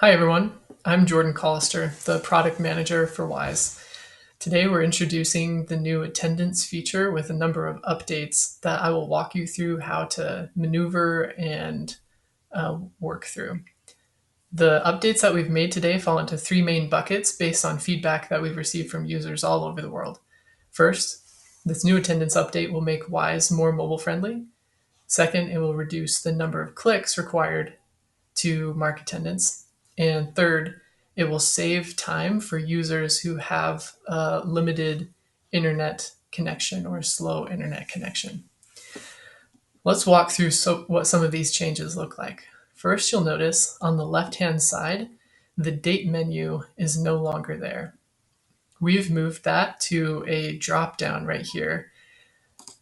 Hi, everyone. I'm Jordan Collister, the product manager for Wise. Today, we're introducing the new attendance feature with a number of updates that I will walk you through how to maneuver and work through. The updates that we've made today fall into three main buckets based on feedback that we've received from users all over the world. First, this new attendance update will make Wise more mobile friendly. Second, it will reduce the number of clicks required to mark attendance. And third, it will save time for users who have a limited internet connection or slow internet connection. Let's walk through what some of these changes look like. First, you'll notice on the left-hand side, the date menu is no longer there. We've moved that to a drop down right here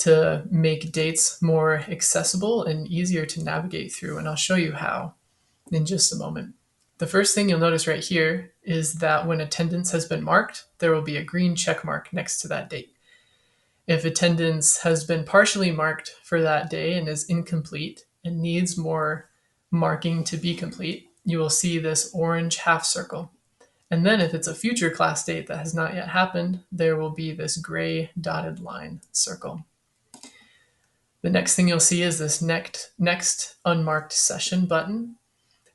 to make dates more accessible and easier to navigate through, and I'll show you how in just a moment. The first thing you'll notice right here is that when attendance has been marked, there will be a green check mark next to that date. If attendance has been partially marked for that day and is incomplete and needs more marking to be complete, you will see this orange half circle. And then if it's a future class date that has not yet happened, there will be this gray dotted line circle. The next thing you'll see is this next unmarked session button.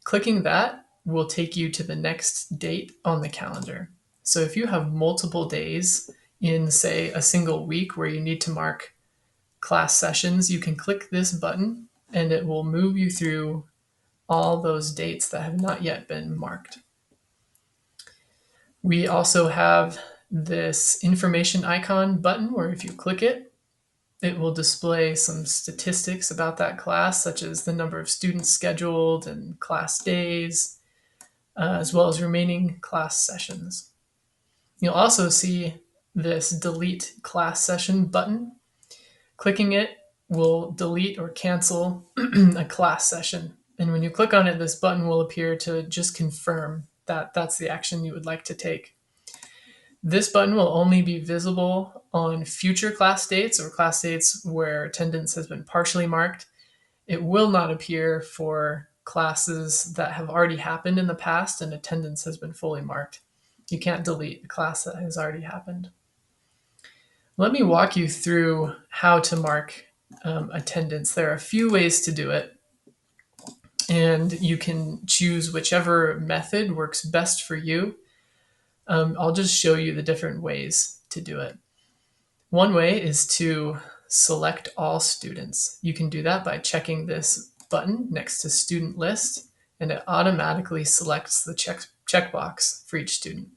Clicking that will take you to the next date on the calendar. So if you have multiple days in, say, a single week where you need to mark class sessions, you can click this button and it will move you through all those dates that have not yet been marked. We also have this information icon button where if you click it, it will display some statistics about that class, such as the number of students scheduled and class days, as well as remaining class sessions. You'll also see this delete class session button. Clicking it will delete or cancel a class session. And when you click on it, this button will appear to just confirm that that's the action you would like to take. This button will only be visible on future class dates or class dates where attendance has been partially marked. It will not appear for classes that have already happened in the past and attendance has been fully marked. You can't delete a class that has already happened. Let me walk you through how to mark attendance. There are a few ways to do it, and you can choose whichever method works best for you. I'll just show you the different ways to do it. One way is to select all students. You can do that by checking this button next to student list, and it automatically selects the checkbox for each student.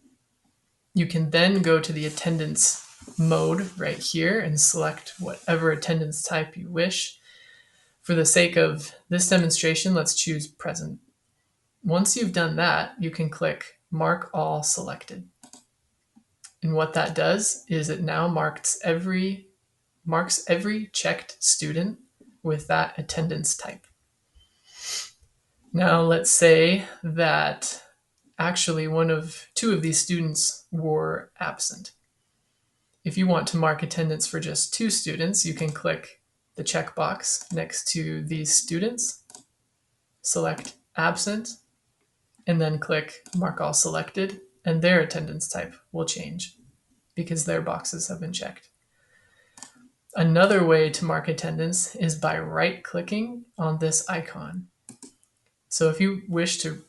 You can then go to the attendance mode right here and select whatever attendance type you wish. For the sake of this demonstration, let's choose present. Once you've done that, you can click Mark All Selected. And what that does is it now marks every checked student with that attendance type. Now let's say that actually two of these students were absent. If you want to mark attendance for just two students, you can click the checkbox next to these students, select absent, and then click mark all selected, and their attendance type will change because their boxes have been checked. Another way to mark attendance is by right-clicking on this icon. So if you wish to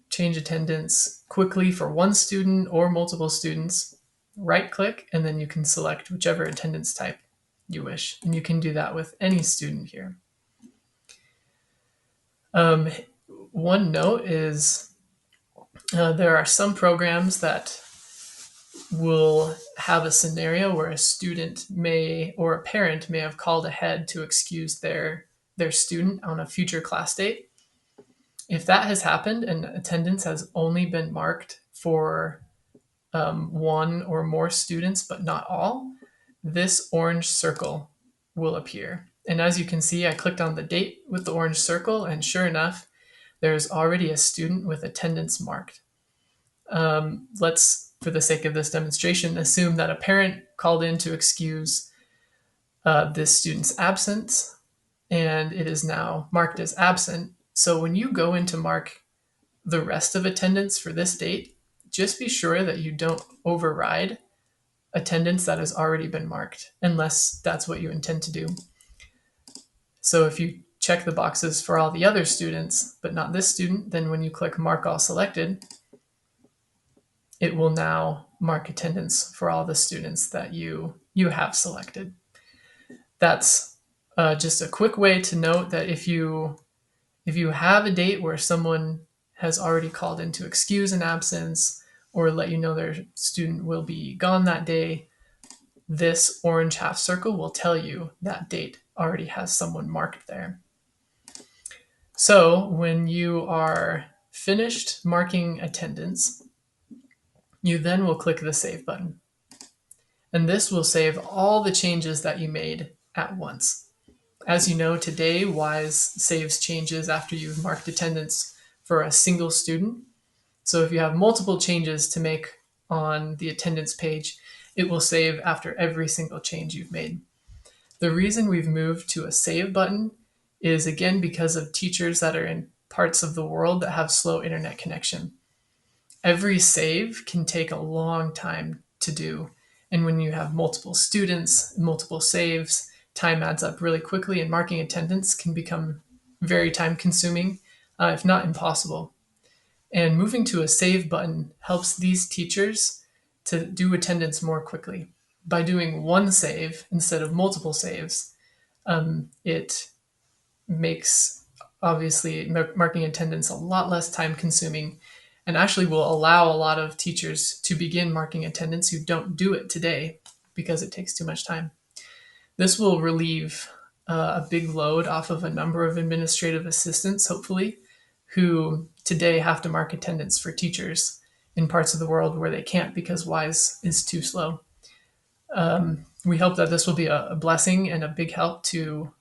change attendance quickly for one student or multiple students, right-click, and then you can select whichever attendance type you wish. And you can do that with any student here. One note is there are some programs that will have a scenario where a student may or a parent may have called ahead to excuse their student on a future class date. If that has happened and attendance has only been marked for one or more students but not all, this orange circle will appear. And as you can see, I clicked on the date with the orange circle, and sure enough, there's already a student with attendance marked. Let's, for the sake of this demonstration, assume that a parent called in to excuse this student's absence, and it is now marked as absent. So when you go in to mark the rest of attendance for this date, just be sure that you don't override attendance that has already been marked, unless that's what you intend to do. So if you check the boxes for all the other students, but not this student, then when you click Mark All Selected, it will now mark attendance for all the students that you have selected. That's just a quick way to note that if you have a date where someone has already called in to excuse an absence or let you know their student will be gone that day, this orange half circle will tell you that date already has someone marked there. So when you are finished marking attendance, you then will click the Save button. And this will save all the changes that you made at once. As you know, today WISE saves changes after you've marked attendance for a single student. So if you have multiple changes to make on the attendance page, it will save after every single change you've made. The reason we've moved to a Save button is, again, because of teachers that are in parts of the world that have slow internet connection. Every save can take a long time to do. And when you have multiple students, multiple saves, time adds up really quickly, and marking attendance can become very time consuming, if not impossible. And moving to a Save button helps these teachers to do attendance more quickly. By doing one save instead of multiple saves, it makes obviously marking attendance a lot less time consuming, and actually will allow a lot of teachers to begin marking attendance who don't do it today because it takes too much time. This will relieve a big load off of a number of administrative assistants, hopefully, who today have to mark attendance for teachers in parts of the world where they can't because WISE is too slow. We hope that this will be a blessing and a big help to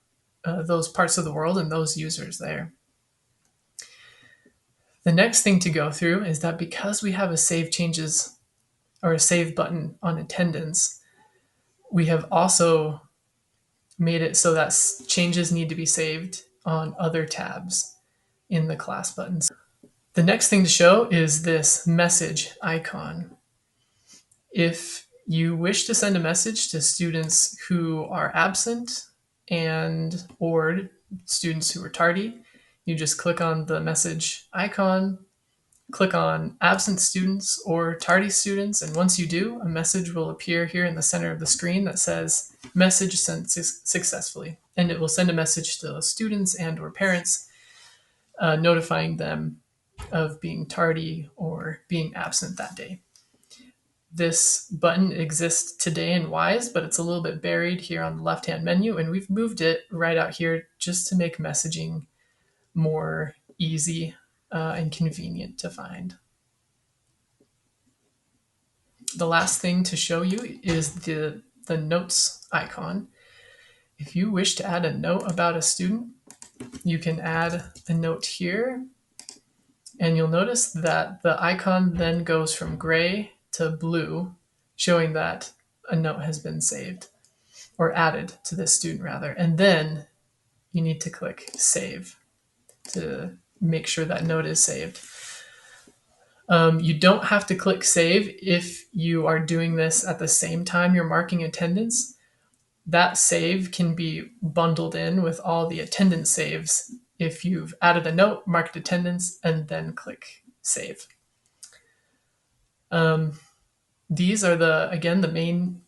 those parts of the world and those users there. The next thing to go through is that because we have a Save Changes or a Save button on attendance, we have also made it so that changes need to be saved on other tabs in the class buttons. The next thing to show is this message icon. If you wish to send a message to students who are absent and or students who are tardy, you just click on the message icon, click on absent students or tardy students, and once you do, a message will appear here in the center of the screen that says message sent successfully, and it will send a message to those students and or parents notifying them of being tardy or being absent that day. This button exists today in WISE, but it's a little bit buried here on the left-hand menu, and we've moved it right out here just to make messaging more easy and convenient to find. The last thing to show you is the notes icon. If you wish to add a note about a student, you can add a note here, and you'll notice that the icon then goes from gray to blue, showing that a note has been saved or added to this student rather. And then you need to click Save to make sure that note is saved. You don't have to click Save if you are doing this at the same time you're marking attendance. That save can be bundled in with all the attendance saves if you've added a note, marked attendance, and then click Save. These are the main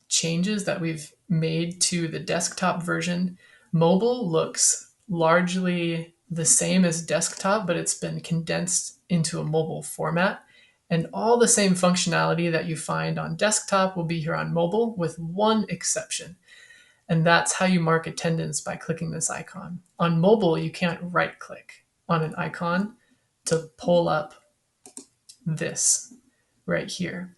changes that we've made to the desktop version. Mobile looks largely the same as desktop, but it's been condensed into a mobile format. And all the same functionality that you find on desktop will be here on mobile, with one exception. And that's how you mark attendance by clicking this icon. On mobile, you can't right click on an icon to pull up this right here.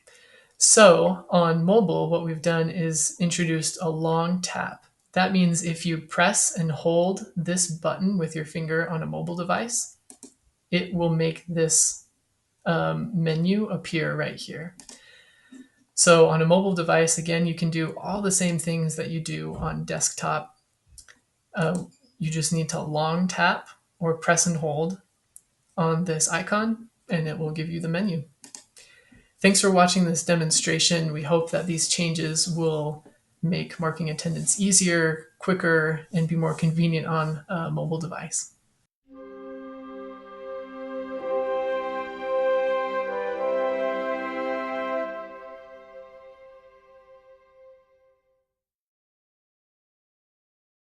So on mobile, what we've done is introduced a long tap. That means if you press and hold this button with your finger on a mobile device, it will make this menu appear right here. So on a mobile device, again, you can do all the same things that you do on desktop. You just need to long tap or press and hold on this icon and it will give you the menu. Thanks for watching this demonstration. We hope that these changes will make marking attendance easier, quicker, and be more convenient on a mobile device.